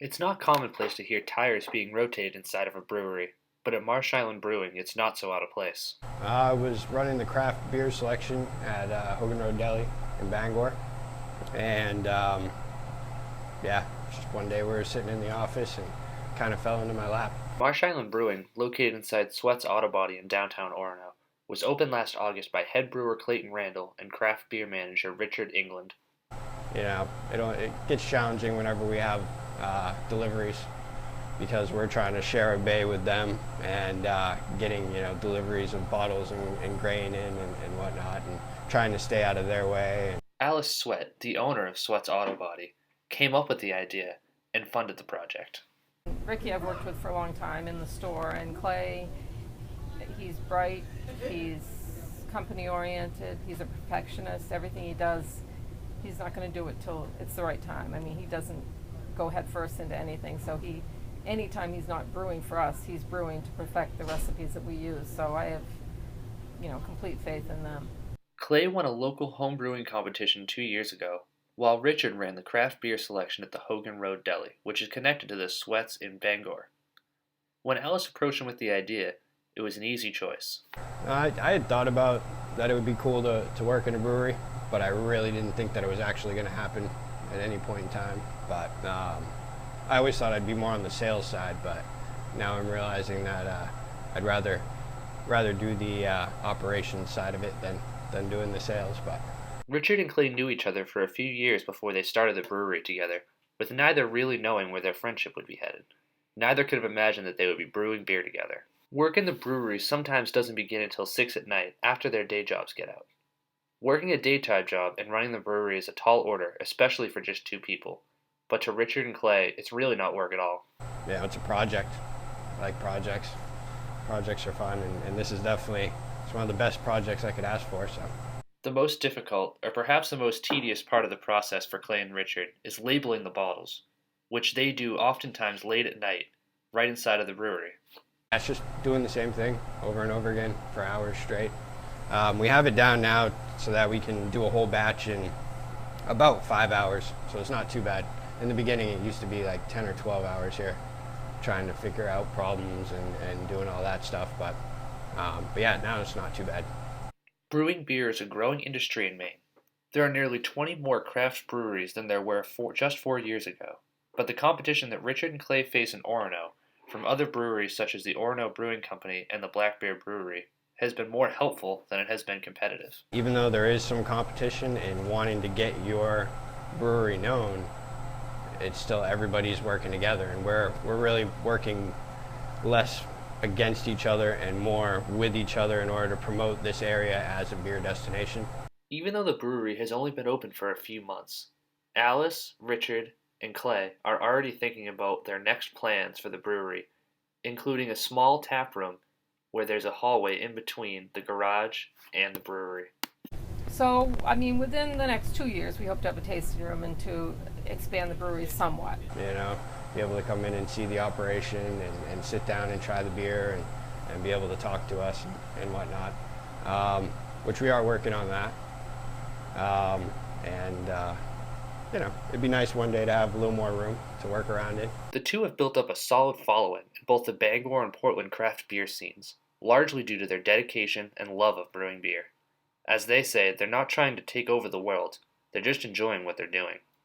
It's not commonplace to hear tires being rotated inside of a brewery, but at Marsh Island Brewing, it's not so out of place. I was running the craft beer selection at Hogan Road Deli in Bangor, and yeah, just one day we were sitting in the office and kind of fell into my lap. Marsh Island Brewing, located inside Sweat's Auto Body in downtown Orono, was opened last August by head brewer Clayton Randall and craft beer manager Richard England. It gets challenging whenever we have deliveries because we're trying to share a bay with them and getting deliveries of bottles and grain in and whatnot, and trying to stay out of their way. Alice Sweat, the owner of Sweat's Auto Body, came up with the idea and funded the project. Ricky I've worked with for a long time in the store, and Clay, he's bright, he's company oriented, he's a perfectionist. Everything he does, he's not going to do it till it's the right time. I mean, he doesn't go head first into anything, so anytime he's not brewing for us, he's brewing to perfect the recipes that we use. So I have, complete faith in them. Clay won a local home brewing competition 2 years ago, while Richard ran the craft beer selection at the Hogan Road Deli, which is connected to the Sweats in Bangor. When Alice approached him with the idea, it was an easy choice. I had thought about that it would be cool to work in a brewery, but I really didn't think that it was actually going to happen at any point in time. But I always thought I'd be more on the sales side, but now I'm realizing that I'd rather do the operations side of it than doing the sales. But Richard and Clay knew each other for a few years before they started the brewery together, with neither really knowing where their friendship would be headed. Neither could have imagined that they would be brewing beer together. Work in the brewery sometimes doesn't begin until 6 at night after their day jobs get out. Working a daytime job and running the brewery is a tall order, especially for just two people. But to Richard and Clay, it's really not work at all. Yeah, it's a project. I like projects. Projects are fun, and this is definitely it's one of the best projects I could ask for. So. The most difficult, or perhaps the most tedious part of the process for Clay and Richard is labeling the bottles, which they do oftentimes late at night, right inside of the brewery. That's just doing the same thing over and over again for hours straight. We have it down now so that we can do a whole batch in about 5 hours, so it's not too bad. In the beginning, it used to be like 10 or 12 hours here, trying to figure out problems and doing all that stuff, but yeah, now it's not too bad. Brewing beer is a growing industry in Maine. There are nearly 20 more craft breweries than there were just 4 years ago, but the competition that Richard and Clay face in Orono from other breweries such as the Orono Brewing Company and the Black Bear Brewery has been more helpful than it has been competitive. Even though there is some competition in wanting to get your brewery known, it's still everybody's working together, and we're really working less against each other and more with each other in order to promote this area as a beer destination. Even though the brewery has only been open for a few months, Alice, Richard, and Clay are already thinking about their next plans for the brewery, including a small tap room where there's a hallway in between the garage and the brewery. So, I mean, within the next 2 years, we hope to have a tasting room and to expand the brewery somewhat. Be able to come in and see the operation and sit down and try the beer and be able to talk to us and whatnot, which we are working on that. It'd be nice one day to have a little more room to work around it. The two have built up a solid following in both the Bangor and Portland craft beer scenes, largely due to their dedication and love of brewing beer. As they say, they're not trying to take over the world, they're just enjoying what they're doing.